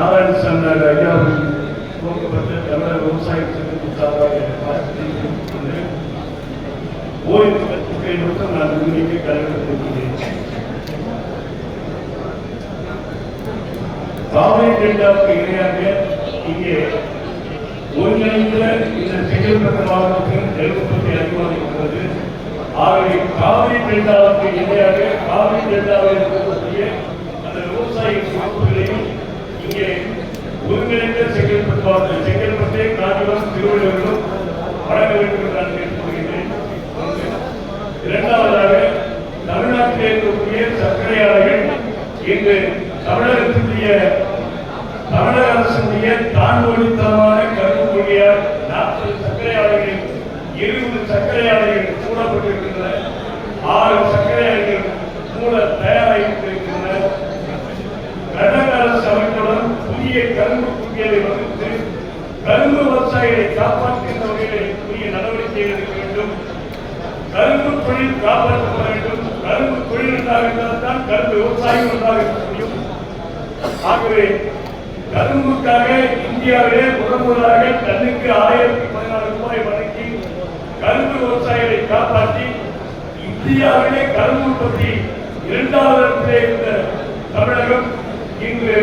நாராயணசாமி ஐயா துவக்கப்பட்ட தமிழக விவசாய சங்கத்தின் சார்பாக ஓய்வு தொகை மட்டும் நான் முன்னிட்டு கலந்துரைக்கிறேன். காவிரி டெல்டாவுக்கு இணையாக இங்கே ஒருங்கிணைந்த இந்த செங்கல்பட்டு மாவட்டத்தில் நெருக்கத்தை அதிகமாகிறது. ஆகவே காவிரி டெல்டாவுக்கு இணையாக காவிரி டெல்டாவில் இருக்கக்கூடிய அந்த விவசாய அமைப்புகளையும் இங்கே ஒருங்கிணைந்த செங்கல்பட்டு மாவட்டம் செங்கல்பட்டை காஞ்சிபுரம் திருவள்ளுவரும் வழங்க வேண்டும் என்று நான் கேட்டுக்கொள்கிறேன். இரண்டாவதாக தமிழ்நாட்டில் இருக்கக்கூடிய சர்க்கரை ஆலைகள் இங்கு தமிழகத்தினுடைய தமிழக அரசுடைய தாழ்வழித்தனமான கருப்பு கொள்கையால் 40 சர்க்கரை ஆலைகளில் 20 சர்க்கரை ஆலைகள் மூடப்பட்டிருக்கின்றன. 6 சர்க்கரை ஆலைகள் மூட தயாராகியிருக்கின்றன. கர்நாடக அரசு அமைப்புடன் புதிய கரும்பு கொள்கையை வகுத்து கரும்பு விவசாயிகளை காப்பாற்றுகின்ற வகையில் புதிய நடவடிக்கை எடுக்க வேண்டும். கரும்பு தொழில் காப்பாற்றப்பட வேண்டும். கரும்பு தொழில் என்றாக இருந்தால்தான் கரும்பு விவசாயம் என்றாக இருக்க முடியும். ஆகவே கரும்புக்காக இந்தியாவிலே முதலாக டன்னுக்கு 1014 ரூபாய் வழங்கி கரும்பு விவசாயிகளை காப்பாற்றி இந்தியாவிலே கரும்பு உற்பத்தி 2வது இடத்திலே இருந்த தமிழகம் இங்கு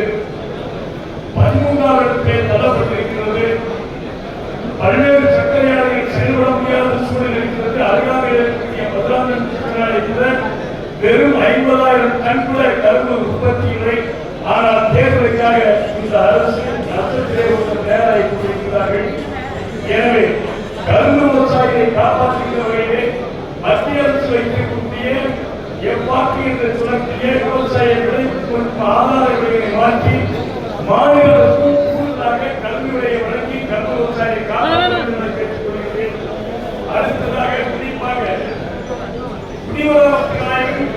13வது இடத்திலே தள்ளப்பட்டிருக்கிறது. பல்வேறு சர்க்கரை ஆலைகள் செயல்பட முடியாத சூழல் இருக்கிறது. அருகாமையில் இருக்கக்கூடிய மதுராந்தகம் சர்க்கரை ஆலை கூட வெறும் 50,000 டன் கூட கரும்பு உற்பத்தி இல்லை. ஆனால் தேர்தலுக்காக இந்த அரசு நஷ்டத்திலே தயாராகி கொண்டிருக்கிறார்கள். எனவே கரும்பு விவசாயிகளை காப்பாற்றுகிற வகையிலே மத்திய அரசு வைத்திருக்கக்கூடிய எவ்வாறு என்ற சுழற்சியை விவசாய விளைவிப்பு ஆதார விலையை மாற்றி மாநில அரசும் கூடுதலாக கல்வி விலையை வழங்கி கரும்பு விவசாயிகளை காப்பாற்ற வேண்டும் என கேட்டுக்கொள்கிறேன். அடுத்ததாக குறிப்பாக குடிமராமத்து நாயகன்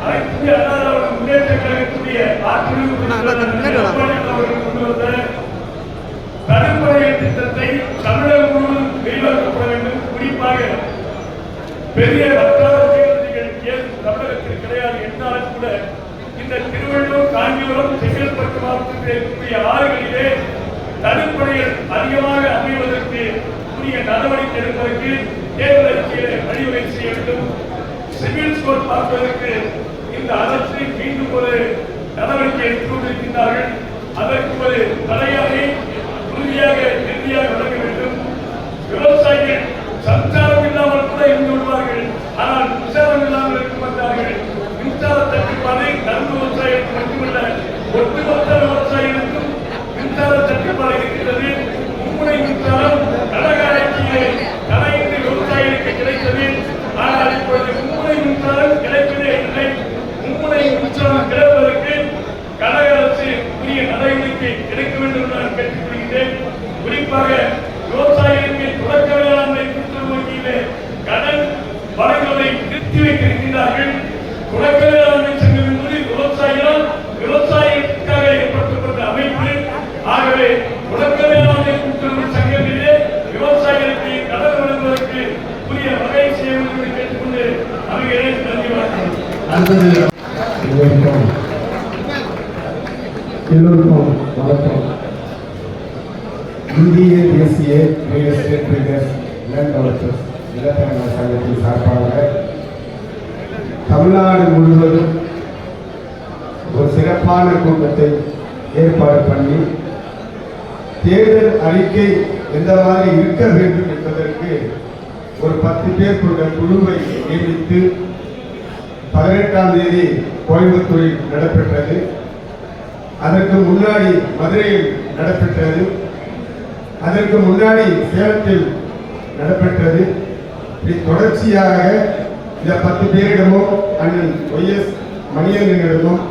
அனைத்து அண்ணா முன்னேற்ற கழகத்துடைய தடுப்பணை திட்டத்தை தமிழகம் முழுவதும் விரிவாக்கப்பட வேண்டும். குறிப்பாக பெரிய வட்டாரங்கள் தமிழகத்தில் கிடையாது என்றாலும் கூட இந்த திருவள்ளூர் காஞ்சிபுரம் செங்கல்பட்டு மாவட்டத்தில் இருக்கக்கூடிய ஆறுகளிலே தடுப்பணைகள் அதிகமாக அமைவதற்கு உரிய நடவடிக்கை எடுப்பதற்கு தேர்தல் அறிக்கையிலே வழிவகை செய்ய வேண்டும். சிவில் ஸ்கோர் பார்ப்பதற்கு இந்த அரசு மீண்டும் ஒரு நடவடிக்கை எடுத்துக் கொண்டிருக்கின்றார்கள். அதற்கு ஒரு தலையாகை உறுதியாக இறுதியாக வழங்க வேண்டும். விவசாயிகள் சஞ்சாரம் இல்லாமல் கூட இருந்து விடுவார்கள். ஆனால் மின்சாரம் இல்லாமல் இருக்க மாட்டார்கள். மின்சார தட்டுப்பாடு கரும்பு விவசாயிகளுக்கு மட்டுமல்ல ஒட்டுமொத்த விவசாயிகளுக்கும் மின்சார தட்டுப்பாடு இருக்கிறது. மும்முனை மின்சாரம் கடகாட்சியிலே கலைந்து விவசாயிகளுக்கு கிடைத்தது. ஆனால் இப்பொழுது மும்முனை மின்சாரம் கிடைப்பதே இல்லை. மும்முனை மின்சாரம் கிடைப்பதற்கு கழக அரசு உரிய நடவடிக்கை எடுக்க வேண்டும் என்று நான் கேட்டுக்கொள்கிறேன். குறிப்பாக விவசாயிகளுக்கு தொடக்க வேளாண்மை கூட்டுறவு வங்கியிலே கடன் வழங்குவதை நிறுத்தி வைத்திருக்கிறார்கள். தொடக்க வேளாண்மை சங்கம் என்பது விவசாயிகளுக்காக ஏற்படுத்தப்பட்ட அமைப்பு. ஆகவே தொடக்க வேளாண்மை கூட்டுறவு சங்கத்திலே விவசாயிகளுக்கு கடன் வழங்குவதற்கு உரிய வகை செய்ய வேண்டும் என்று கேட்டுக்கொண்டு அமைகிறேன். நன்றி, வணக்கம். எல்லோருக்கும் வணக்கம். இந்திய தேசிய real estate traders land developers நிலத்தரங்க சங்கத்தின் சார்பாக தமிழ்நாடு முழுவதும் ஒரு சிறப்பான கூட்டத்தை ஏற்பாடு பண்ணி தேர்தல் அறிக்கை எந்த மாதிரி இருக்க வேண்டும் என்பதற்கு ஒரு 10 பேர் கொண்ட குழுவை நியமித்து 18ஆம் தேதி கோயம்புத்தூரில் நடைபெற்றது. அதற்கு முன்னாடி மதுரையில் நடைபெற்றது. அதற்கு முன்னாடி சேலத்தில் நடைபெற்றது. தொடர்ச்சியாக இந்த 10 பேரிடமும் அண்ணன் ஒய்எஸ் மணியனிடமும்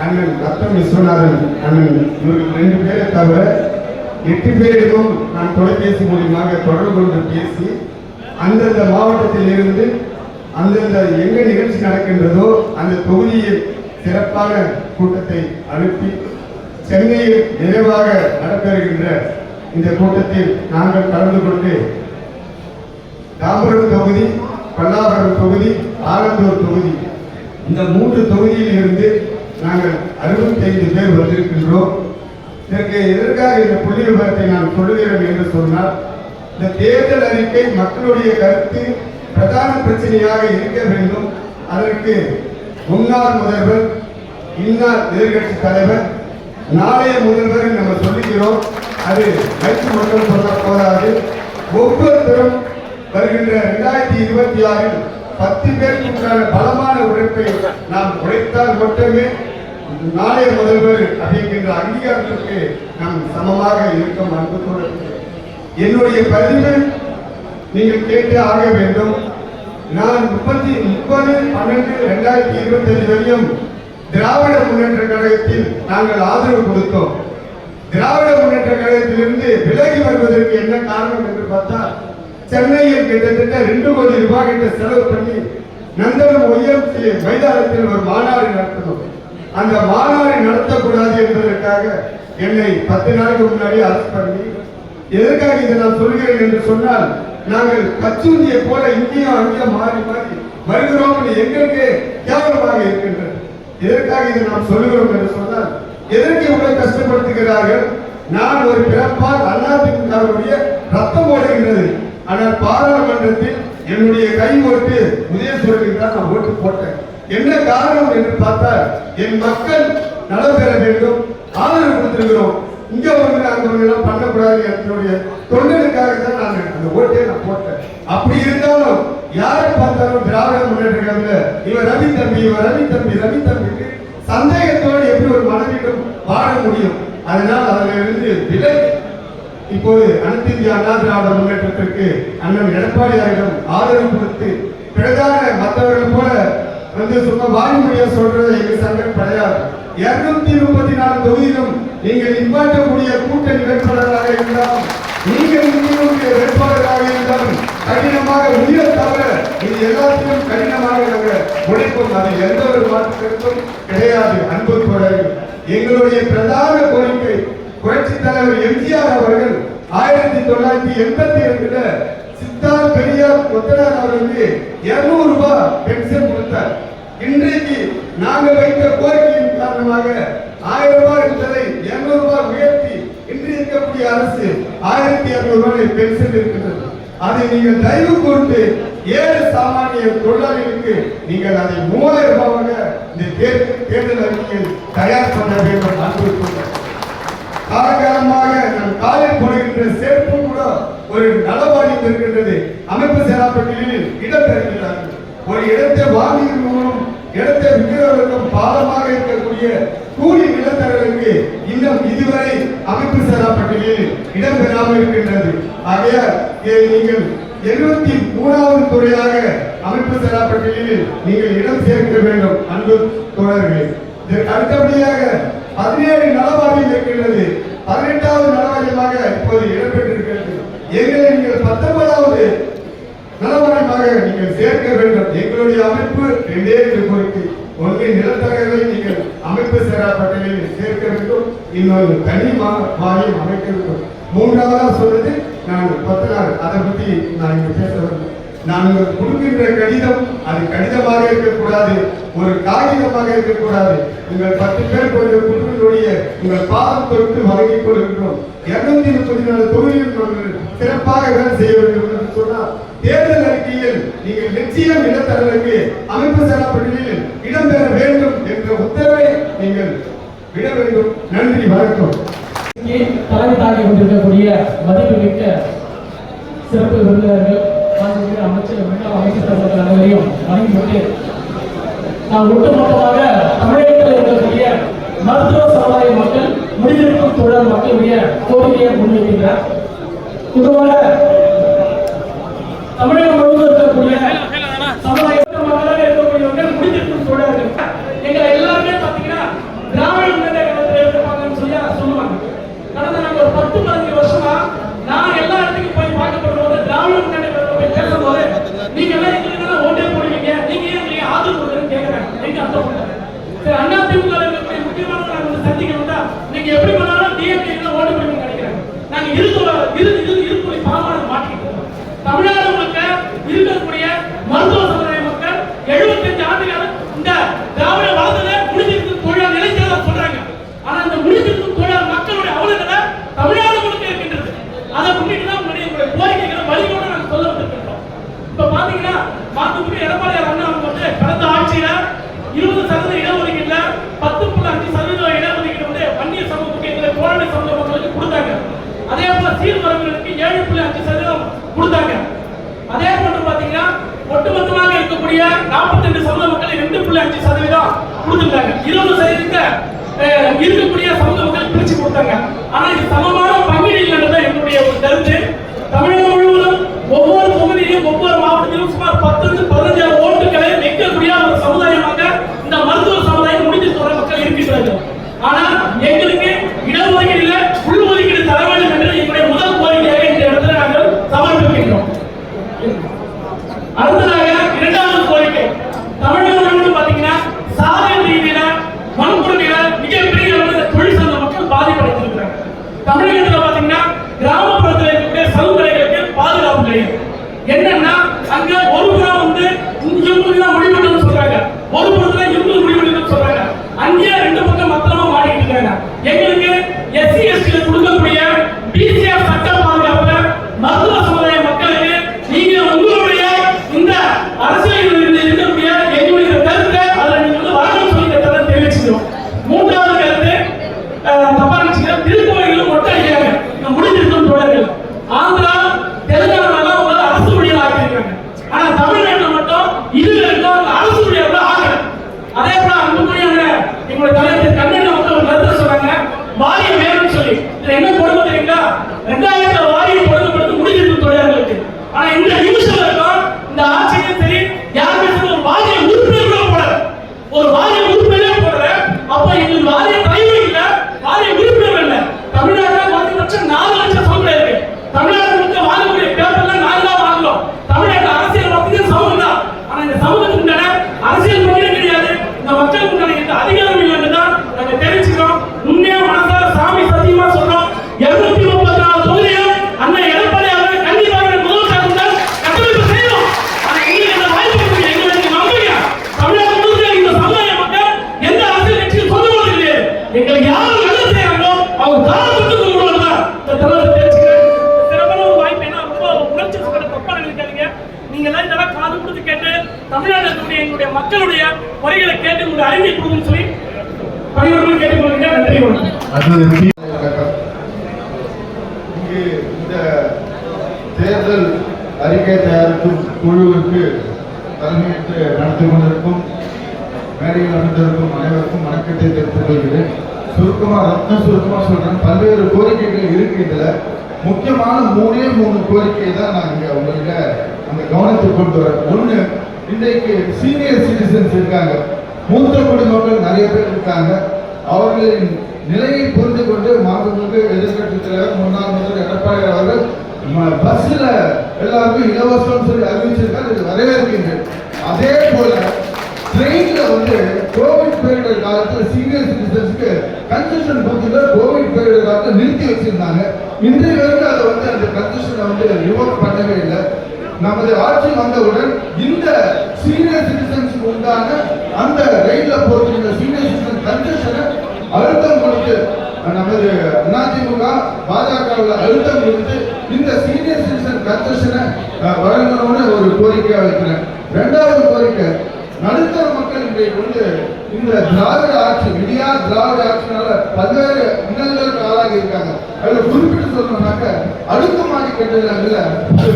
அண்ணன் ரத்தம் விஸ்வநாதன் அண்ணன் இவர்கள் 2 பேரை தவிர 8 பேரிடமும் நான் தொலைபேசி மூலியமாக தொடர்பு கொண்டு பேசி அந்தந்த மாவட்டத்தில் இருந்து அந்தந்த எங்க நிகழ்ச்சி நடக்கின்றதோ அந்த தொகுதியில் சிறப்பான கூட்டத்தை அனுப்பி சென்னையில் நிறைவாக நடைபெறுகின்ற இந்த கூட்டத்தில் நாங்கள் கலந்து கொண்டு தாம்பரம் தொகுதி, பல்லாவரம் தொகுதி, ஆலந்தூர் தொகுதி இந்த 3 தொகுதியில் இருந்து நாங்கள் 65 பேர் வந்திருக்கின்றோம். இதற்கு எதற்காக இந்த புள்ளி விவரத்தை நான் சொல்லுகிறேன் என்று சொன்னால், இந்த தேர்தல் அறிக்கை மக்களுடைய கருத்து பிரதான பிரச்சனையாக இருக்க வேண்டும். அதற்கு முன்னாள் முதல்வர், இன்னார் எதிர்கட்சி தலைவர், நாளைய முதல்வர் நம்ம சொல்லுகிறோம். அது வைத்து மட்டும் சொல்ல போதாது. ஒவ்வொருத்தரும் வருகின்ற 2026 10 பேருக்குண்டான பலமான உழைப்பை நாம் உழைத்தால் மட்டுமே நாளைய முதல்வர் அப்படிங்கின்ற அங்கீகாரத்திற்கு நாம் சமமாக இருக்கும். அன்புத்தோடு என்னுடைய பதிவு நீங்கள் கேட்டு ஆக வேண்டும். நான் 30/12/2025 வரையும் திராவிட முன்னேற்ற கழகத்தில் நாங்கள் ஆதரவு கொடுத்தோம். திராவிட முன்னேற்ற கழகத்திலிருந்து விலகி வருவதற்கு என்ன காரணம் என்று பார்த்தால், சென்னையில் கிட்டத்தட்ட 2 கோடி ரூபாய் கிட்ட செலவு பண்ணி நந்தனம் ஒய்எம்சி மைதானத்தில் ஒரு மாநாடு நடத்தணும். அந்த மாநாடு நடத்தக்கூடாது என்பதற்காக என்னை 10 நாளுக்கு முன்னாடி அரெஸ்ட் பண்ணி, எதற்காக இதை நான் சொல்கிறேன் என்று சொன்னால், நாங்கள் கச்சூந்தியை போல இங்கேயும் அங்கேயும் மாறி மாறி வருகிறோம் எங்களுக்கு கேவலமாக இருக்கின்றது. எதற்காக இதை நாம் சொல்லுகிறோம் என்று சொன்னால், எதற்கு இவ்வளவு கஷ்டப்படுத்துகிறார்கள்? நான் ஒரு பிறப்பால் அதிமுகவுடைய ரத்தம் ஓடுகின்றது. ஆனால் பாராளுமன்றத்தில் என்னுடைய கை ஓட்டு உதயசூரனுக்கு தான் நான் ஓட்டு போட்டேன். என்ன காரணம் என்று பார்த்தால், என் மக்கள் நலம் பெற வேண்டும், ஆதரவு கொடுத்திருக்கிறோம். இங்க ஒன்று அங்க ஒன்று எல்லாம் பண்ணக்கூடாது. என்னுடைய தொண்டனுக்காக தான் நான் அந்த ஓட்டை நான் போட்டேன். அப்படி இருந்தாலும் யாரை பார்த்தாலும் திராவிட முன்னேற்ற கழகத்துல இவர் ரவி தம்பி, இவர் ரவி தம்பி, ரவி தம்பிக்கு சந்தேகத்தோடு எப்படி ஒரு மனதிலும் வாழ முடியும்? அதனால் அதிலிருந்து விலகி இப்போது அனைத்து இந்திய அண்ணா திராவிட முன்னேற்றத்திற்கு அண்ணன் எடப்பாடியாரிடம் ஆதரவு கொடுத்து, பிரதான மற்றவர்கள் போல சும்மா வாய்மொழியா சொல்றது எங்க சங்கம் கிடையாது. 234 தொகுதியிலும் நீங்கள் நிப்பாட்டக்கூடிய கூட்டணி வேட்பாளராக இருந்தாலும், நீங்கள் நிற்கக்கூடிய வேட்பாளராக இருந்தாலும் கடினமாக உயிரை தவிர இது எல்லாத்தையும் கடினமாக நாங்கள் உழைப்போம். அது எந்த ஒரு மாற்று கருத்தும் கிடையாது. அன்பு தோழர்கள், எங்களுடைய பிரதான கோரிக்கை, புரட்சி தலைவர் எம்ஜிஆர் அவர்கள் 1982 சித்தார் பெரியார் கொத்தனார் அவர்களுக்கு 200 ரூபாய் பென்ஷன் கொடுத்தார். இன்றைக்கு நாங்கள் வைத்த கோரிக்கையின் காரணமாக 1000 ரூபாய் இருந்ததை 200 ரூபாய் உயர்த்தி இன்று இருக்கக்கூடிய அரசு 1200 ரூபாய் பென்ஷன் இருக்கின்றது. அதை நீங்கள் தயவு கூர்ந்து 7 சாமானிய தொழிலாளிகளுக்கு நீங்கள் அதை 3000 ரூபாயாக இந்த தேர்தல் அறிக்கையில் தயார் பண்ண வேண்டும். அன்பு காலகாலமாக நம் காலில் போடுகின்ற செருப்பு கூட ஒரு நலவாரியம் இருக்கின்றது. அமைப்பு செயலாப்பட்டியலில் இடம் பெறுகிறார்கள். ஒரு இடத்தை வாங்குவதன் மூலம் இடத்தை விற்கிறவர்களுக்கும் பாலமாக இருக்கக்கூடிய கூலி நிலத்தரர்களுக்கு இன்னும் இதுவரை அமைப்பு செயலாப்பட்டியலில் இடம் பெறாமல் இருக்கின்றது. ஆகையால் நீங்கள் 73வது துறையாக அமைப்பு செயலாப்பட்டியலில் நீங்கள் இடம் சேர்க்க வேண்டும். அன்பு தோழர்களே, இதற்கு அடுத்தபடியாக 17 நலவாரியம் இருக்கின்றது. 18வது நலவாரியமாக இப்போது இடம்பெற்றிருக்கிறது. எங்களை நீங்கள் 19வது நலவாரியமாக நீங்கள் சேர்க்க வேண்டும். எங்களுடைய அமைப்பு 2 கோரிக்கை. ஒன்று, நிலத்தரகர்களை நீங்கள் அமைப்பு செயலாப்பட்டியலில் சேர்க்க வேண்டும். இன்னொரு தனி வாரியம் அமைக்க வேண்டும். மூன்றாவதாக சொல்றது, நான் 10 நாள் அதை பற்றி நான் இங்கு பேச வேண்டும். நாங்கள் கொடுக்கின்ற கடிதம் அது கடிதமாக இருக்கக்கூடாது, ஒரு காகிதமாக இருக்கக்கூடாது. உங்கள் 10 பேர் கொண்ட குழுவினுடைய உங்கள் பாதம் தொட்டு வழங்கிக் கொள்கின்றோம். 234 தொகுதியில் சிறப்பாக வேலை செய்ய வேண்டும் என்று சொன்னால், தேர்தல் அறிக்கையில் நீங்கள் நிச்சயம் இடத்தரலுக்கு அமைப்பு செயலாப்பட்டியலில் இடம்பெற வேண்டும் என்ற உத்தரவை நீங்கள் விட வேண்டும். நன்றி, வணக்கம். தலைமை தாங்கி கொண்டிருக்கக்கூடிய மதிப்புமிக்க சிறப்பு விருந்தினர்கள், அமைச்சர், முன்னாள் அமைச்சர் அனைவரையும் வணங்கிவிட்டு, நாம் ஒட்டுமொத்தமாக தமிழகத்தில் இருக்கக்கூடிய மருத்துவ சமுதாய மக்கள், முடிவெடுக்கும் தொழில் மக்களுடைய கோரிக்கையை முன்வைக்கின்றார். பொதுவாக தமிழகம் முழுவதும் இருக்கக்கூடிய சமுதாய மக்களாக இருக்கக்கூடியவர்கள் முடிவெடுக்கும் தொழிலாளர்கள் எங்களை எல்லாருமே பார்த்தீங்கன்னா திராவிட முன்னேற்ற கழகத்தில் இருப்பாங்கன்னு சொல்லுவாங்க. கடந்த நாங்கள் ஒரு 10-15 வருஷமா நான் எல்லா இடத்துக்கும் போய் பார்க்கப்படும்போது திராவிட முன்னேற்ற கழகத்தை பேசும்போது, நீங்க எல்லாம் எங்களுக்கு ஓட்டே போடுவீங்க, நீங்க ஏன் நீங்க ஆதரவு கொடுக்குறேன்னு கேட்கிறாங்க. எங்க அர்த்தம் பண்றாங்க. சரி, அதிமுக இருக்கக்கூடிய முக்கியமான நாங்கள் சந்திக்கணும் தான் நீங்க எப்படி பண்ணாலும் டிஎம்கே ஓட்டு போடுவீங்க நினைக்கிறாங்க. நாங்க இருப்புரை பாமானம் மாற்றிக்கிட்டு தமிழ்நாடு மக்கள் இருக்கக்கூடிய சிறுபான்மை சமூக மக்களுக்கு கொடுத்தாங்க. அதே போல சீர்மரபினருக்கு 7.5% கொடுத்தாங்க. அதே போன்று பாத்தீங்கன்னா ஒட்டுமொத்தமாக இருக்கக்கூடிய 42 சமூக மக்கள் 2.5% கொடுத்துட்டாங்க. 20% இருக்கக்கூடிய சமூக மக்கள் பிரிச்சு கொடுத்தாங்க. ஆனா இது சமமான பங்கீடு இல்லைன்றத என்னுடைய ஒரு கருத்து. தமிழகம் முழுவதும் ஒவ்வொரு தொகுதியிலும் ஒவ்வொரு மாவட்டத்திலும் சுமார் 10-15 ஓட்டுகளை வைக்கக்கூடிய ஒரு சமுதாயமாக இந்த மருத்துவ சமுதாயம் முடித்து சொல்ற மக்கள் இருக்கின்றார்கள். ஆனா எங்களுக்கு இடஒதுக்கீடுல உள்ஒதுக்கீடு தர வேண்டும் என்று எங்களுடைய முதல் கோரிக்கையாக இந்த இடத்துல நாங்கள் சமர்ப்பிக்கின்றோம். அடுத்ததாக இரண்டாவது கோரிக்கை, தமிழகம் பாத்தீங்கன்னா சாலை ரீதியில வன்கொடுமையில மிகப்பெரிய அளவில் தொழில் சார்ந்த மக்கள் பாதிப்படைந்திருக்கிறாங்க. தமிழகத்தில் பாத்தீங்கன்னா கிராமப்புறத்தில் இருக்கக்கூடிய சலுகைகளுக்கு பாதுகாப்பு கிடையாது. என்னன்னா அங்க ஒரு புறம் வந்து இவங்களுக்கு தான் முடிவெடுக்கணும்னு சொல்றாங்க, ஒரு புறத்துல இவங்களுக்கு முடிவெடுக்கணும்னு சொல்றாங்க. அங்கேயே 2 பக்கம் மொத்தமா மாட்டிட்டு இருக்காங்க. எங்களுக்கு எஸ்சி எஸ்டி கொடுக்கக்கூடிய பிசிஆர் சட்ட பாதுகாப்பு மருத்துவ சமுதாய மக்களுக்கு நீங்க உங்களுடைய இந்த அரசியல் இருக்கக்கூடிய எங்களுடைய கருத்தை அதில் நீங்க வந்து வரணும்னு சொல்லி கருத்தை தெரிவிச்சுக்கிறோம். மூன்றாவது கருத்து தப்பா நினைச்சுக்க, திருக்கோயிலும் மொட்டை அடிக்கிறாங்க. முடிஞ்சிருக்கும் தொடர்கள் ஆந்திரா தெலுங்கானா அரசு ஊழியர் ஆக்கியிருக்காங்க. ஆனா தமிழ்நாட்டில் மட்டும் இது வரைக்கும் அரசு ஊழியர்கள் ஆகல. அதே போல அன்புக்குரிய எங்களுடைய தலைவர் கண்ணன் வந்து ஒரு கருத்தை சொல்றாங்க, வாரியம் வேணும்னு சொல்லி. இதுல என்ன கொடுமை தெரியுங்களா? 2000 வாரியம் கொடுக்கப்படுறது முடிஞ்சிருக்கும் தொழிலாளர்களுக்கு. ஆனா இந்த நிமிஷம் வரைக்கும் இந்த ஆட்சியும் சரி யாருமே ஒரு வாரிய உறுப்பினர் போடல, ஒரு வாரிய உறுப்பினர் போடல. அப்ப எங்களுக்கு வாரிய தலைவர் இல்ல, வாரிய உறுப்பினர் இல்ல. தமிழ்நாட்டில் குறைந்தபட்சம் 4 லட்சம் சம்பளம் இருக்கு. தமிழ்நாட்டுக்கு வாங்கக்கூடிய பேப்பர்ல நாங்க தான் வாங்குறோம். தமிழ்நாட்டு அரசியல் பார்த்தீங்கன்னா சமூகம் தான். ஆனா இந்த சமூகத்துக்கு உண்டான அரசியல் பணியே கிடையாது, இந்த மக்களுக்கு உண்டான இந்த அதிகாரம் இல்லைன்னு தான் நாங்க தெரிவிச்சுக்கிறோம். உண்மையா மனசார சாமி சத்தியமா சொல்றோம், 234 தொகுதியும் அண்ணன் எடப்பாடி அவர்கள் கண்டிப்பாக முதல் சார்ந்தால் கட்டமைப்பு செய்யணும். ஆனா எங்களுக்கு இந்த வாய்ப்பு கொடுங்க, எங்களுக்கு நம்புங்க. தமிழ்நாடு முழுக்க இந்த சமுதாய மக்கள் எந்த அரசியல் கட்சியும் சொந்தமாக கிடையாது. எங்களுக்கு யாரும் நல்லது செய்யறாங்களோ அவங்க காலத்துக்கு கொடுக்கலாம். இந்த தலைவர் தெரிஞ்சுக்கிறேன். சிறப்பான ஒரு வாய்ப்பு. என்ன ரொம்ப உணர்ச்சி சொல்ற தப்பா நினைக்காதீங்க. நீங்க எல்லாம் இதெல்லாம் காது கொடுத்து கேட்டு தமிழ்நாட்டில் இருக்கக்கூடிய எங்களுடைய மக்களுடைய குறைகளை கேட்டு உங்களுடைய அறிவை கொடுங்கன்னு சொல்லி பணிவர்கள் கேட்டுக்கொள்கிறேன். நன்றி. இங்கு இந்த தேர்தல் அறிக்கை தயாரிக்கும் குழுவிற்கு தலைமையேற்று நடத்தி கொண்டிருக்கும் மேடையில் நடந்திருக்கும் அனைவருக்கும் வணக்கத்தை தெரிவித்துக் கொள்கிறேன். சுருக்கமா சொல்றேன். பல்வேறு கோரிக்கைகள் இருக்கு. இதுல முக்கியமான 3 கோரிக்கை தான் நான் இங்க உங்கள்கிட்ட அந்த கவனத்துக்கு கொண்டு வரேன். ஒண்ணு, இன்றைக்கு சீனியர் சிட்டிசன்ஸ் இருக்காங்க, மூத்த குடிமக்கள் நிறைய பேர் இருக்காங்க. அவர்களின் நிலையை புரிந்து கொண்டு மாண்புமிகு எதிர்கட்சி தலைவர் முன்னாள் முதல்வர் எடப்பாடி அவர்கள் பஸ்ல எல்லாருக்கும் இலவசம் சொல்லி அறிவிச்சிருக்காரு. இது வரவேற்கின்றேன். அதே போல ட்ரெயின்ல வந்து கோவிட் பீரியட் காலத்தில் சீனியர் சிட்டிசன்ஸ்க்கு கன்செஷன் கொடுத்துல கோவிட் பீரியட் காலத்தில் நிறுத்தி வச்சிருந்தாங்க. இன்றைய வரைக்கும் அதை வந்து அந்த கன்செஷனை வந்து ரிவோக் பண்ணவே இல்லை. நமது ஆட்சி வந்தவுடன் இந்த சீனியர் சிட்டிசன்ஸ் உண்டான அந்த ரயில்ல போட்டிருந்த சீனியர் சிட்டிசன் கன்செஷனை அழுத்தம் கொடுத்து நமது அதிமுக பாஜகவில் அழுத்தம் கொடுத்து இந்த சீனியர் சிட்டிசன் கன்செஷனை வழங்கணும்னு ஒரு கோரிக்கையா வைக்கிறேன். 2வது கோரிக்கை, நடுத்தர மக்கள் இன்றைக்கு வந்து இந்த திராவிட ஆட்சி விடியா திராவிட ஆட்சினால பல்வேறு இன்னல்களுக்கு ஆளாகி இருக்காங்க. அதுல குறிப்பிட்டு சொல்லணும்னாக்க அடுக்குமாடி கட்டிடங்கள்ல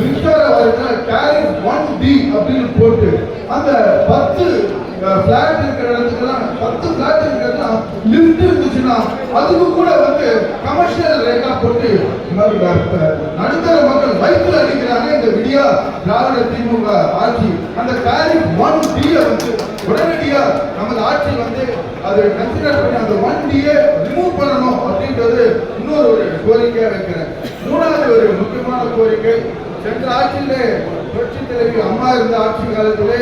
மின்சார வாரியத்துல டாரிஃப் 1D அப்படின்னு போட்டு அந்த 10 பிளாட் இருக்கிற இடத்துக்கெல்லாம் 10 பிளாட் இருக்கிறதுலாம் லிஃப்ட் இருந்துச்சுன்னா அதுக்கு கூட வந்து கமர்ஷியல் ரேட்டா போட்டு நடுத்தர மக்கள் வயிற்றுல அடிக்கிறாங்க. இந்த விடியா திராவிட திமுக ஆட்சி அந்த டாரிஃப் 1D வந்து உடனடியா நமது ஆட்சி வந்து அதை கன்சிடர் பண்ணி அந்த 1D ரிமூவ் பண்ணணும் அப்படின்றது இன்னொரு ஒரு கோரிக்கையா வைக்கிறேன். 3வது ஒரு முக்கியமான கோரிக்கை, சென்ற ஆட்சியிலே புரட்சி தலைவி அம்மா இருந்த ஆட்சி காலத்திலே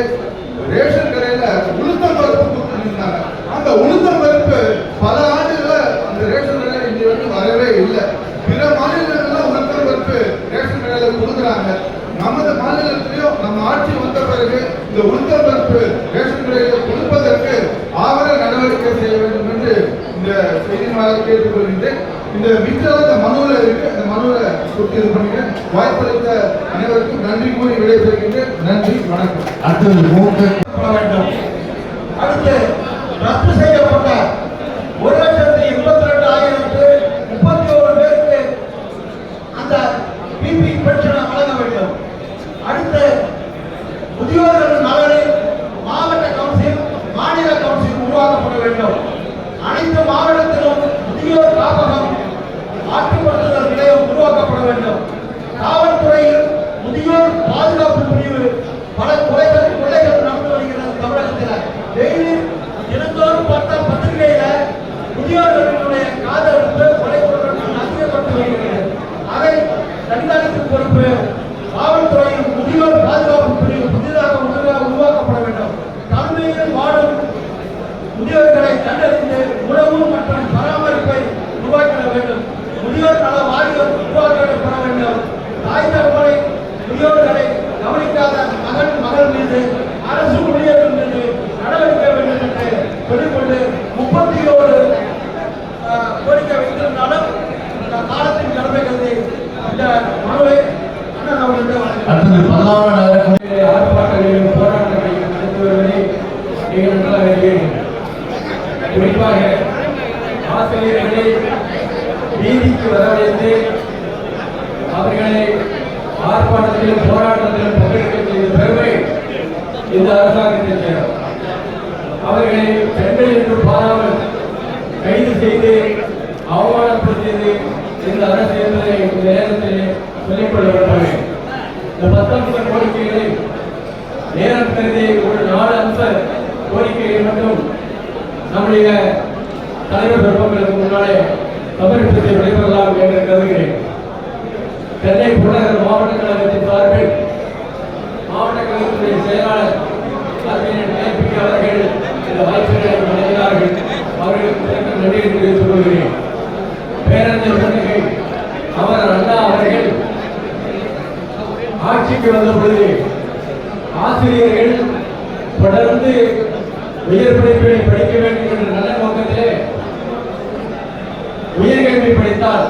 ரேஷன் கடையில உளுத்தம் பருப்பு கொடுத்துருந்தாங்க. அந்த உளுத்தம் பருப்பு பல ஆண்டுகள அந்த ரேஷன் கடையில இங்க வந்து வரவே இல்லை. பிற மாநிலங்கள்லாம் உளுத்தம் பருப்பு ரேஷன் கடையில கொடுக்குறாங்க. நமது மாநிலத்திலையும் நம்ம ஆட்சி வந்த பிறகு இந்த உளுத்தம் பருப்பு ரேஷன் கடையில கொடுப்பதற்கு ஆவண நடவடிக்கை செய்ய வேண்டும் என்று இந்த செய்தியாளர் கேட்டுக்கொள்கின்றேன். இந்த மிச்சம் மனுவில் இருக்கு, அந்த மனுவில் கொடுத்து இது பண்ணிக்கிறேன். வாய்ப்பளித்த அனைவருக்கும் நன்றி கூறி விடைபெறுகின்றேன். நன்றி, வணக்கம். அடுத்து ரத்து செய்யப்பட்ட 1,82,032 முதியோர் நல வாரியம் உருவாக்கப்பட வேண்டும். தாய் தகவலை முதியோர்களை கவனிக்காத மகள் மீது அரசு ஊழியர்கள் மீது நடவடிக்கை வேண்டும் என்று சொல்லிக்கொண்டு 37 கோரிக்கை வைத்திருந்தாலும் காலத்தின் கடமை கருதி இந்த மனுவை அண்ணன் அவர்களிடம் ஆர்ப்பாட்டங்களையும் போராட்டங்களையும் நடத்தி வருவதை நீங்கள் நன்றாக அறிவீர்கள். குறிப்பாக ஆசிரியர்களை வீதிக்கு வரவழைத்து அவர்களை ஆர்ப்பாட்டத்திலும் போராட்டத்திலும் பங்கெடுக்க செய்த பெருமை இந்த அரசாங்கத்தை சேரும். அவர்களை பெண்கள் என்று பாராமல் கைது செய்து அவமானப்படுத்தியது இந்த அரசு என்பதை இந்த நேரத்தில் சொல்லிக்கொள்ள விரும்புகிறேன். இந்த 19 கோரிக்கைகளை நேரம் கருதி ஒரு 4 அம்ச கோரிக்கைகளை மட்டும் நம்முடைய தலைவர் பெருமக்களுக்கு முன்னாலே சமர்ப்பித்து விடைபெறலாம் என்று கருதுகிறேன். சென்னை புறநகர் மாவட்ட கழகத்தின் சார்பில் மாவட்ட கழகத்துடைய செயலாளர் அவர்கள் இந்த வாய்ப்புகளை வழங்கினார்கள். அவர்களுக்கு நன்றி தெரிவித்துக் கொள்கிறேன். பேரறிஞர் அண்ணா அவர்கள் ஆட்சிக்கு வந்த பொழுது ஆசிரியர்கள் தொடர்ந்து உயர் படிப்பை படிக்க வேண்டும் என்ற நல்ல நோக்கத்திலே உயர்கல்வி படித்தால்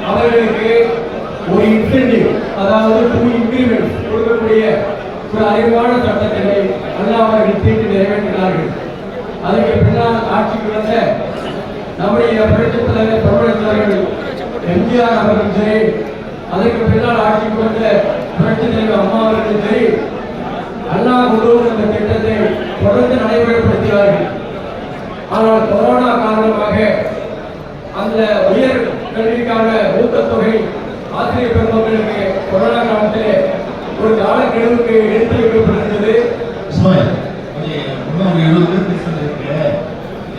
அவர்களுக்கு ஒரு இன்சென்டிவ், அதாவது 2 இன்கிரிமெண்ட் கொடுக்கக்கூடிய ஒரு அறிவான சட்டத்தினை அண்ணா அவர்கள் தீட்டி நிறைவேற்றினார்கள். அதற்கு பின்னால் ஆட்சிக்கு வந்த நம்முடைய புரட்சித் தலைவர் பிரபலத்தவர்கள் எம்ஜிஆர் அவர்களும் சரி, அதற்கு பின்னால் ஆட்சிக்கு வந்த புரட்சித் தலைவர் அம்மா அவர்களும் சரி, அண்ணா கொண்டு வந்த திட்டத்தை தொடர்ந்து நடைமுறைப்படுத்தினார்கள். ஆனால் கொரோனா காரணமாக அந்த உயர் கல்விக்கான ஊக்கத்தொகை ஆசிரியர் பெருமக்களுக்கு கொரோனா காலத்திலே ஒரு காலக்கெடுவுக்கு எடுத்து வைக்கப்பட்டிருந்தது.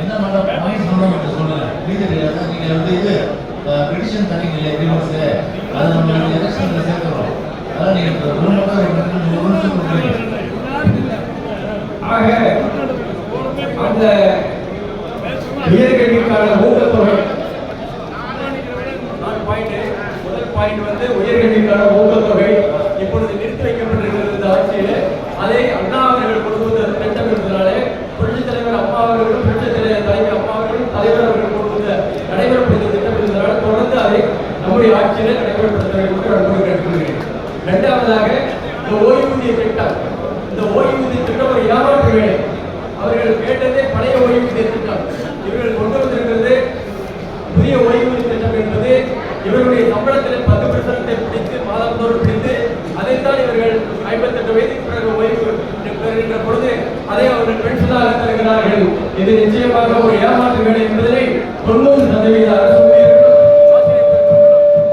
என்ன பண்ண பாயிண்ட் சொல்லணும் சொல்லுங்க. நீங்க வந்து இது பெடிஷன் தரீங்க எக்ரிமெண்ட்ஸ், அதை நம்ம எலெக்ஷன்ல சேர்க்கிறோம். அதான் நீங்க ஆக அந்த உயர்கல்விக்கான ஊக்கத்தொகை முதல் பாயிண்ட் வந்து உயர்கல்விக்கான ஊக்கத்தொகை இப்பொழுது நிறுத்தி வைக்கப்பட்டிருக்கிறது இந்த ஆட்சியில். அதை அண்ணா அவர்கள் கொண்டு வந்த திட்டம் என்பதனாலே புரட்சித் தலைவர் அம்மா அவர்களும் புரட்சித் தலைவர் அம்மா அவர்களும் தலைவர் அவர்கள் கொண்டு வந்த நடைமுறைப்படுத்த திட்டம் என்பதனால தொடர்ந்து அதை நம்முடைய ஆட்சியில் நடைமுறைப்படுத்த வேண்டும் கேட்கிறேன். இரண்டாவதாக இந்த ஓய்வூதிய திட்டம், இந்த ஓய்வூதிய திட்டம் ஒரு ஏமாற்று வேலை. அவர்கள் கேட்டதே பழைய ஓய்வூதிய திட்டம். இவர்கள் கொண்டு வந்திருக்கிறது புதிய ஓய்வூதிய திட்டம் என்பது இவருடைய சம்பளத்தில் 10% பிடித்து மாதந்தோறும் பிடித்து அதைத்தான் இவர்கள் 58 வயதுக்கு பிறகு ஓய்வு பெறுகின்ற பொழுது அதை அவர்கள் பென்ஷனாக தருகிறார்கள். இது நிச்சயமாக ஒரு ஏமாற்று வேலை என்பதை 90% அரசு ஊழியர்களும்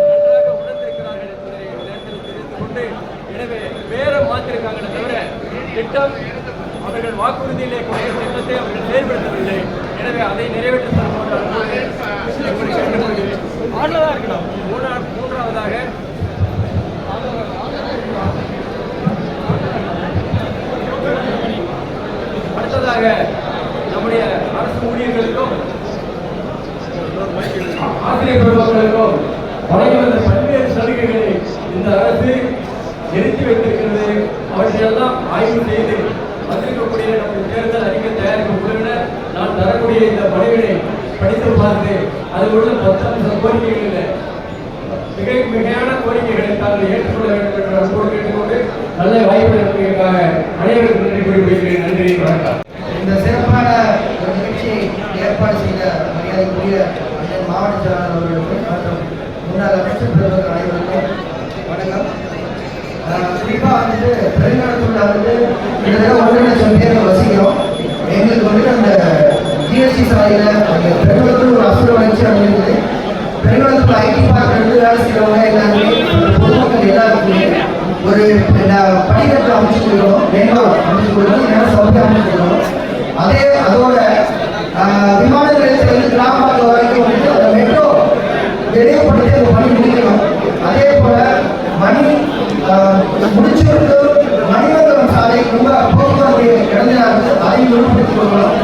நன்றாக உணர்ந்திருக்கிறார்கள் என்பதை தெரிவித்துக் கொண்டு, எனவே வேற மாற்றிருக்காங்களே தவிர திட்டம் அவர்கள் வாக்குறுதியிலே கொண்ட திட்டத்தை அவர்கள் செயல்படுத்தவில்லை. எனவே அதை நிறைவேற்ற மூன்றாவதாக அடுத்ததாக நம்முடைய அரசு ஊழியர்களுக்கும் ஆசிரியர் பெருமக்களுக்கும் வழங்கி வந்த பல்வேறு சலுகைகளை இந்த அரசு நிறுத்தி வைத்திருக்கிறது. அவற்றையெல்லாம் ஆய்வு செய்து வந்திருக்கக்கூடிய நம்முடைய தேர்தல் அறிக்கை தயாரிக்கும் குழுவினர் நான் தரக்கூடிய இந்த பணிகளை படித்து பார்த்து அதில் உள்ள 10 கோரிக்கைகளில் மிகையான கோரிக்கைகளை தாங்கள் ஏற்றுக்கொள்ள வேண்டும் என்று அன்போடு கேட்டுக்கொண்டு நல்ல வாய்ப்பு நன்மைக்காக அனைவருக்கும் நன்றி கூறிவிடுகிறேன். நன்றி, வணக்கம். இந்த சிறப்பான ஒரு நிகழ்ச்சியை ஏற்பாடு செய்த மரியாதைக்குரிய மாவட்ட செயலாளர் அவர்களுக்கும் மற்றும் முன்னாள் அமைச்சர் பெருமக்கள் அனைவருக்கும் வணக்கம். குறிப்பாக வந்துட்டு பெருங்காலத்தூர்ல வந்து கிட்டத்தட்ட 1 லட்சம் பேர் வசிக்கிறோம். எங்களுக்கு வந்துட்டு அந்த ஜிஎஸ்டி சாலையில் பெருங்காலத்தூர் ஒரு அசுர வளர்ச்சி அமைந்தது. பெருங்காலத்தூர் ஐடி பார்க் வந்து வேலை செய்கிறவங்க எல்லாருமே பொதுமக்கள் எல்லாருக்குமே ஒரு படிக்கட்டு அமைச்சு கொடுக்கணும், மெட்ரோ அமைச்சு கொடுக்கணும், இல்லைன்னா சபை அமைச்சு கொடுக்கணும். அதோட விமான நிலையத்திலிருந்து கிராமங்கள் வரைக்கும் வந்து அந்த மெட்ரோ விரைவுபடுத்தி அந்த பணி முடிக்கணும். அதே போல முடிச்சுவிட்டு மணிமங்கலம் சாலை ரொம்ப போக்குவரத்து இடங்களா இருக்கு, அதையும் விரிவுபடுத்திக் கொள்ளணும்.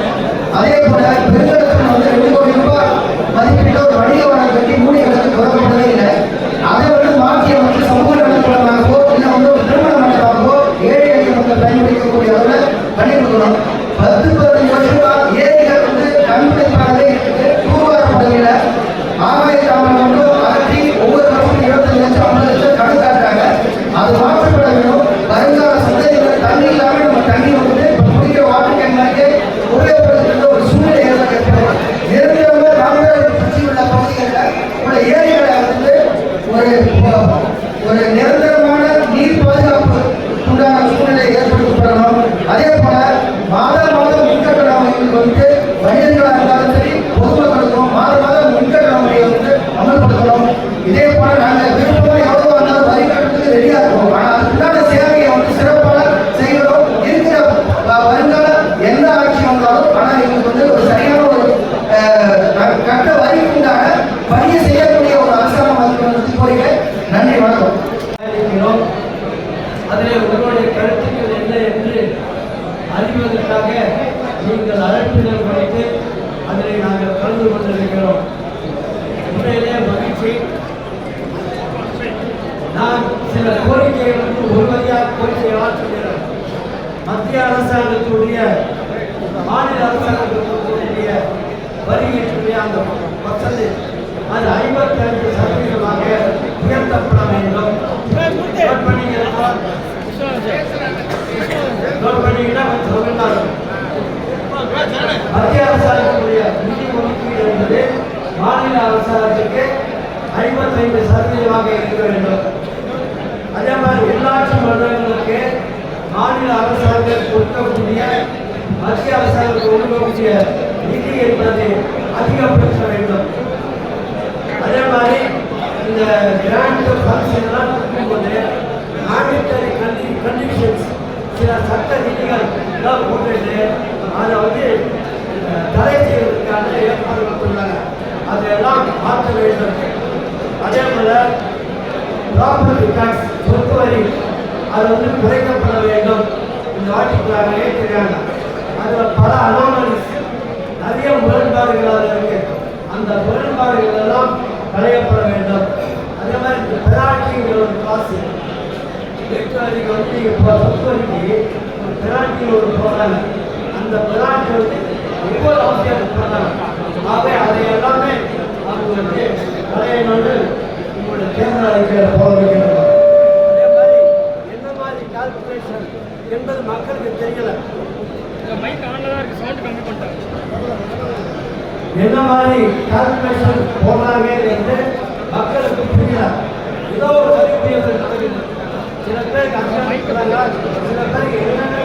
அதே போல பெருங்கலத்தில் வந்து 2 கோடி ரூபாய் மதிப்பீட்டு ஒரு வணிக வளம் கட்டி 3 இடத்துக்கு ஒரு நிரந்தரமான நீர் பாதுகாப்பு உண்டான சூழ்நிலை ஏற்படுத்தப்படணும். அதே போல மாதம் மின்கட்டணம் வந்து வணிகர்களாக இருந்தாலும் சரி பொதுமக்களுக்கும் மாதம் மின்கட்டண முறையை வந்து அமல்படுத்தணும். இதே போல நாங்கள் விருப்பமாக எவ்வளோ வந்தாலும் வரி கட்டணத்துக்கு ரெடியாக இருக்கோம். ஆனால் அதுக்குண்டான சேவையை வந்து சிறப்பாக செய்யணும். இருக்கிற வருங்கால எந்த ஆட்சி வந்தாலும் ஆனால் எங்களுக்கு வந்து ஒரு சரியான ஒரு கட்ட வரிக்கு உண்டான பணியை செய்யக்கூடிய ஒரு அரசாங்கம் வந்து கோரிக்கை. நன்றி, வணக்கம். அதில் உங்களுடைய கருத்துக்கள் என்ன என்று அறிவதற்காக நீங்கள் அழைப்பிதழ் கொடுத்து அதில் நாங்கள் கலந்து கொண்டிருக்கிறோம். உண்மையிலே மகிழ்ச்சி. நான் சில கோரிக்கைகளுக்கு ஒரு வழியாக கோரிக்கையாக சொல்கிறேன். மத்திய அரசாங்கத்துடைய மாநில அரசாங்கத்துடைய வரியினுடைய அந்த பர்சன்டேஜ் அது 55% உயர்த்தப்பட வேண்டும். மத்திய அரசாங்கத்துடைய நிதி ஒதுக்கீடு என்பது மாநில அரசாங்கத்துக்கு 55% இருக்க வேண்டும். அதே மாதிரி உள்ளாட்சி மன்றங்களுக்கு மாநில அரசாங்கம் கொடுக்கக்கூடிய மத்திய அரசாங்கத்துக்கு ஒதுக்கக்கூடிய நிதி என்பது அதிகப்படுத்த வேண்டும். அதே மாதிரி இந்த கிராண்ட் ஃபண்ட்ஸ் எல்லாம் கொடுக்கும்போது மானிட்டரி கண்டிஷன்ஸ் சில சட்ட விதிகள் எல்லாம் போட்டுட்டு அதை வந்து தடை செய்வதற்கான ஏற்பாடுகள் பண்ணாங்க. அதையெல்லாம் மாற்ற வேண்டும். அதே போல ப்ராப்பர்ட்டி டாக்ஸ் சொத்து வரி அது வந்து குறைக்கப்பட வேண்டும். இந்த வாட்டிக்காக ஏற்கிறாங்க. அதில் பல அனாமலிஸ் நிறைய முரண்பாடுகளாக இருக்கு. அந்த முரண்பாடுகள் எல்லாம் களையப்பட வேண்டும். அதே மாதிரி இந்த பெனால்ட்டிங்கிற ஒரு காசு வீட்டு வரிக்கு வந்து இப்போ சொத்து வரிக்கு ஒரு பெனால்ட்டி ஒரு போடுறாங்க. அந்த பெனால்ட்டி வந்து ஒவ்வொரு அவசியம் போடுறாங்க. ஆகவே அதை எல்லாமே அவங்க வந்து களையணும்னு உங்களுடைய தேர்தல் அறிக்கையில் போட வைக்கணும். அதே மாதிரி என்ன மாதிரி கால்குலேஷன் என்பது மக்களுக்கு தெரியல. என்ன மாதிரி கால்குலேஷன் போடுறாங்க என்று மக்களுக்கு புரியல. ஏதோ ஒரு அறிவியல் நடக்குது. சில பேருக்கு அங்கீகரிக்கிறாங்க, சில பேருக்கு என்னென்ன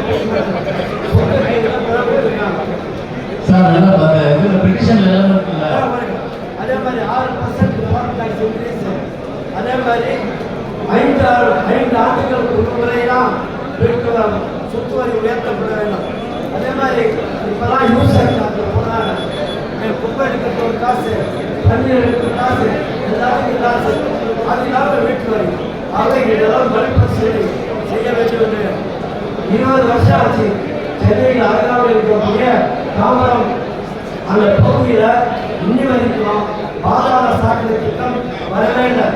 அதே மாதிரி 6% டாக்ஸ் இன்க்ரீஸ். அதே மாதிரி 5 ஆண்டுகளுக்கு ஒரு முறையெல்லாம் சொத்து வரி உயர்த்தப்பட வேண்டும். அதே மாதிரி இப்பெல்லாம் யூஸ் போனாங்க. குப்பை எடுக்கிறது ஒரு காசு, தண்ணீர் எடுக்கிற காசு, எல்லாத்துக்கும் காசு, அது இல்லாமல் வீட்டு வரி. ஆகவே இதெல்லாம் மறுபரிசீலனை செய்ய வேண்டும் என்று 20 வருஷம் ஆச்சு. சென்னையில் அருகாமல் இருக்கக்கூடிய தாம்பரம் அந்த பகுதியில் இன்னி வரைக்கும் பாதாள சாக்கடை திட்டம் வரவே இல்லை.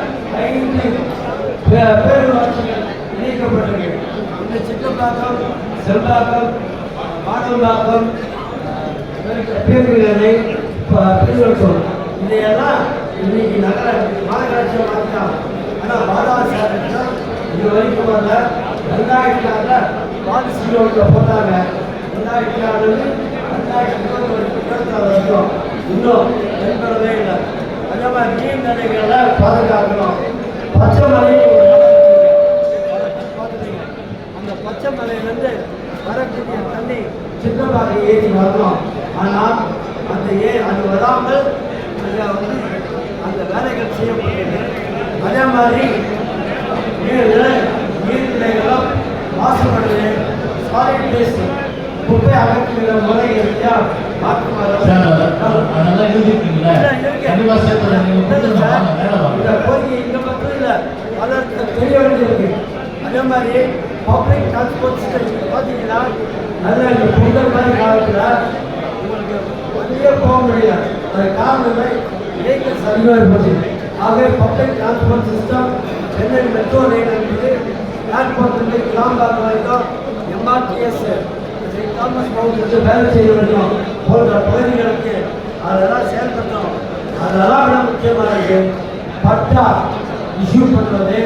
5 பேரூராட்சிகள் இணைக்கப்பட்டிருக்கு. இந்த சின்னப்பாக்கம், செல்வாக்கம், மாடம்பாக்கம், பேருவிலை, பெருவட்டூர் இதையெல்லாம் இன்னைக்கு மாநகராட்சியை மாற்றிட்டாங்க. ஆனால் பாதாள சாக்கடை இது வரைக்கும் வரல. 2006 பாலிசி ரோட்டில் போட்டாங்க. 2006 2024 வரைக்கும் இன்னும் தென்படவே இல்லை. அதே மாதிரி நீர்நிலைகளை பாதுகாக்கணும். பச்சை மலை பார்த்துட்டீங்க. அந்த பச்சை மலையிலேருந்து வரக்கூடிய தண்ணி சின்னப்பாறை ஏறி வரணும். ஆனால் அது வராமல் அங்கே வந்து அந்த வேலைகள் செய்யப்பட்டது. அதே மாதிரி நீர்நிலைகளும் மாசுபடுது. சாலிட் வேஸ்ட் குப்பை அகற்றுகிற முறை இருக்கியா மாற்றுமாறு இந்த கோரிக்கை இங்கே மட்டும் இல்லை, அதற்கு தெரிய வேண்டியிருக்கு. அதே மாதிரி பப்ளிக் டிரான்ஸ்போர்ட் சிஸ்டம் பார்த்தீங்கன்னா நல்ல இந்த பொங்கல் மாதிரி காலத்தில் உங்களுக்கு வண்டியே போக முடியல. அது காரணமே வெஹிக்கிள்ஸ் அதிகமாக போச்சு. ஆகவே public transport system Chennai metro rail என்பது ஏர்போர்ட்லேருந்து கிளாம்பாக்கம் வரைக்கும் MRTS செயின்ட் தாமஸ் பகுதிக்கு வேலை செய்ய வேண்டும் போன்ற பகுதிகளுக்கு அதெல்லாம் செயல்படுத்தணும். அதெல்லாம் விட முக்கியமானது பட்டா இஷ்யூ பண்ணுவது,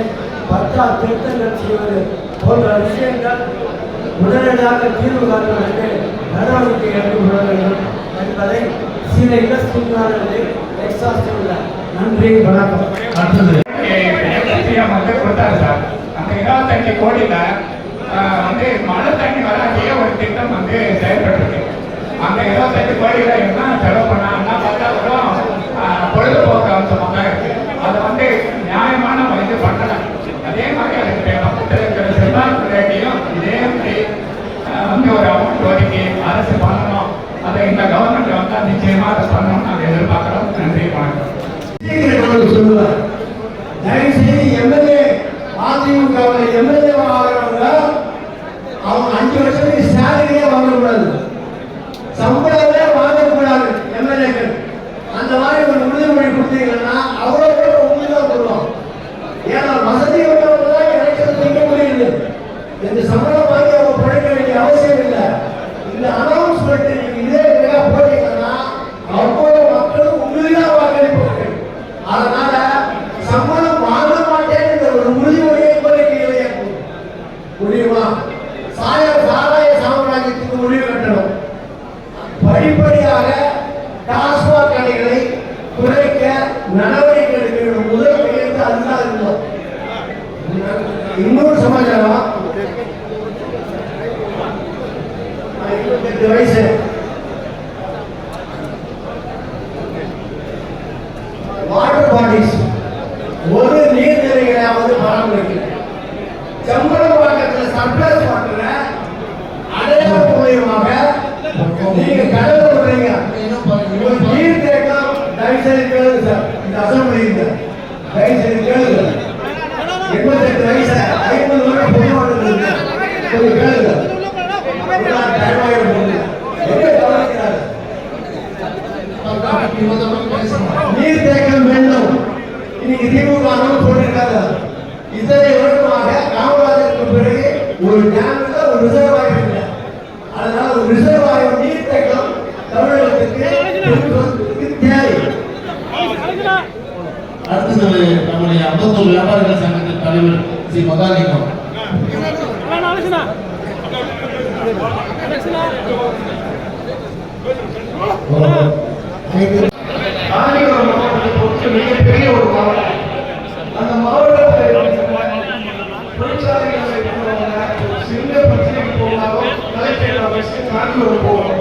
பட்டா திருத்தங்கள் செய்வது போன்ற விஷயங்கள் உடனடியாக தீர்வு காண வேண்டும், நடவடிக்கை எடுக்கப்பட வேண்டும் என்பதை சில இண்டஸ்ட்ரிகளானது எக்ஸாஸ்டிவ். நன்றி, வணக்கம். கோடியில வந்து மழை தண்ணி வராதையே ஒரு திட்டம் வந்து செயல்பட்டு அந்த 25 கோடியில என்ன செலவு பண்ணாங்கன்னா பத்தாயிரம் பொழுதுபோக்கு அம்சமாக இருக்கு. அதை வந்து நியாயமான இது பண்ணல. அதே மாதிரி அதுக்கு செல்வாக்கு ரேட்டையும் இதே மாதிரி வந்து ஒரு அமௌண்ட் ஒதுக்கி அரசு பண்ணணும். அதை இந்த கவர்மெண்ட் வந்து நிச்சயமா அதை பண்ணணும்னு நாங்கள் எதிர்பார்க்கிறோம். நன்றி, வணக்கம். சொல்லுவார் தயவுசெய்து எம்எல்ஏ அதிமுக எம்எல்ஏ ஆகிறவங்க அவங்க 5 வருஷத்துக்கு சேலரியே வாங்கக்கூடாது, சம்பளமே வாங்கக்கூடாது எம்எல்ஏக்கள். அந்த மாதிரி ஒரு உறுதிமொழி கொடுத்தீங்கன்னா அவ்வளோ உறுதியாக கொடுவோம். ஏன்னா வசதி உள்ளவங்க தான் எலெக்ஷன் செய்ய முடியுது. இந்த சம்பளம் வாங்கி அவங்க பழைக்க வேண்டிய அவசியம் இல்லை. இந்த அனௌன்ஸ்மெண்ட் நீங்க இதே விழா போட்டீங்கன்னா அவ்வளோ மக்களும் உறுதியாக வாக்களிப்பார்கள். அதனால சம்பளம் வாங்க மாட்டேன் ஒரு உறுதிமொழியை கோரிக்கைகளை முடியுமா? சாராய சாம்ராஜ்யத்துக்கு முடிவு கட்டணும். படிப்படியாக டாஸ்மாக் கடைகளை குறைக்க நடவடிக்கை எடுக்க வேண்டும். முதல் கையெழுத்து அதுதான் இருக்கும். இன்னொரு சமாச்சாரம், 28 வயசு வாட்டர் பாடிஸ் ஒரு நீர்நிலைகளாவது பராமரிக்கல. செம்பரம்பாக்கத்தில் சர்ப்ளஸ் வாட்டர அடையாள மூலியமாக நீங்க கடலை விடுறீங்க. நீர் தேக்கம் தயவுசெய்து கேளுங்க சார். இந்த அசம்பிளி தயவுசெய்து கேளுங்க. 28 வயசு 50 வருடம் பொதுவாக கொஞ்சம் கேளுங்க. நீர் தேக்கம் வேண்டும். இன்னைக்கு திமுக சொல்லியிருக்காங்க. இத்தனை வருடமாக காமராஜருக்கு பிறகு ஒரு டேம்ல ஒரு ரிசர்வாயர் இல்லை. அதனால ஒரு ரிசர்வாயர் நீர் தேக்கம் தமிழகத்துக்கு தேவை. அடுத்தது நம்முடைய அம்பத்தூர் வியாபாரிகள் சங்கத்தின் தலைவர் ஸ்ரீ மகாலிங்கம். காஞ்சிபுரம் மாவட்டத்தை பொறுத்து மிகப்பெரிய ஒரு மாவட்டம். அந்த மாவட்டத்தில் தொழிற்சாலைகளை சிறிய பிரச்சனைக்கு போனாலும் கலெக்டர் ஆஃபீஸ் காஞ்சிபுரம் போகணும்.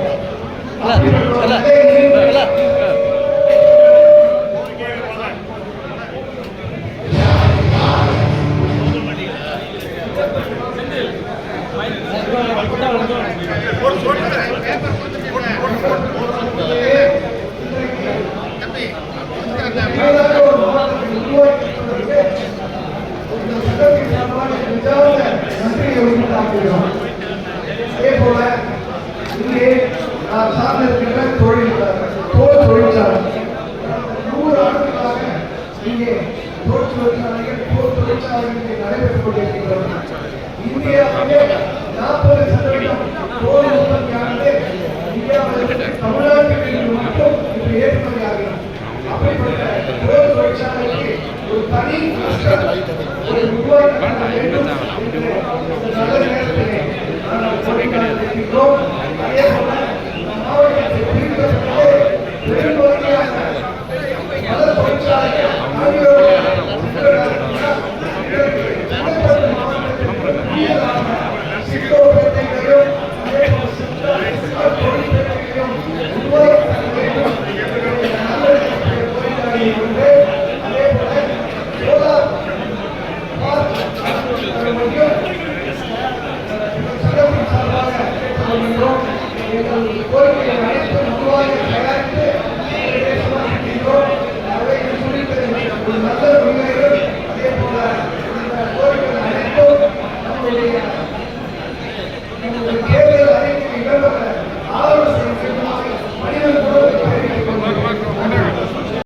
அதே போல இங்கே நான் சார்ந்திருக்கின்ற தோல் தொழிற்சாலை 100 ஆண்டுகளாக இங்கே தோல் தொழிற்சாலைகள் நடைபெற்றுக் கொண்டிருக்கின்றன. இந்தியாவிலே 40% தோல் உற்பத்தியானது இந்தியாவிலிருந்து தமிழ்நாட்டில் மட்டும் இன்று ஏற்றுமதி ஆகிறது. அப்படிப்பட்ட தோல் தொழிற்சாலைக்கு ஒரு தனி ஒரு உருவாக்க வேண்டும். நல்ல நேரத்திலே நாங்கள் கொண்டிருக்கிறோம். அதே போல மாவட்டத்தை பிரிக்கப்பட்டு பெரும்பகுதியாக பல தொழிற்சாலைகள் சிக்கோப்பேட்டைகளையும் அதே போல தொழிற்பேட்டைகளையும் உருவாக்க வேண்டும். அதே போல சோலார் எங்கள் கோரிக்கைகள் அனைத்தும் உருவாக தயாரித்து ஒரு நல்ல முன்னேறும். அதே போல இந்த கோரிக்கைகள் அனைத்தும் நம்முடைய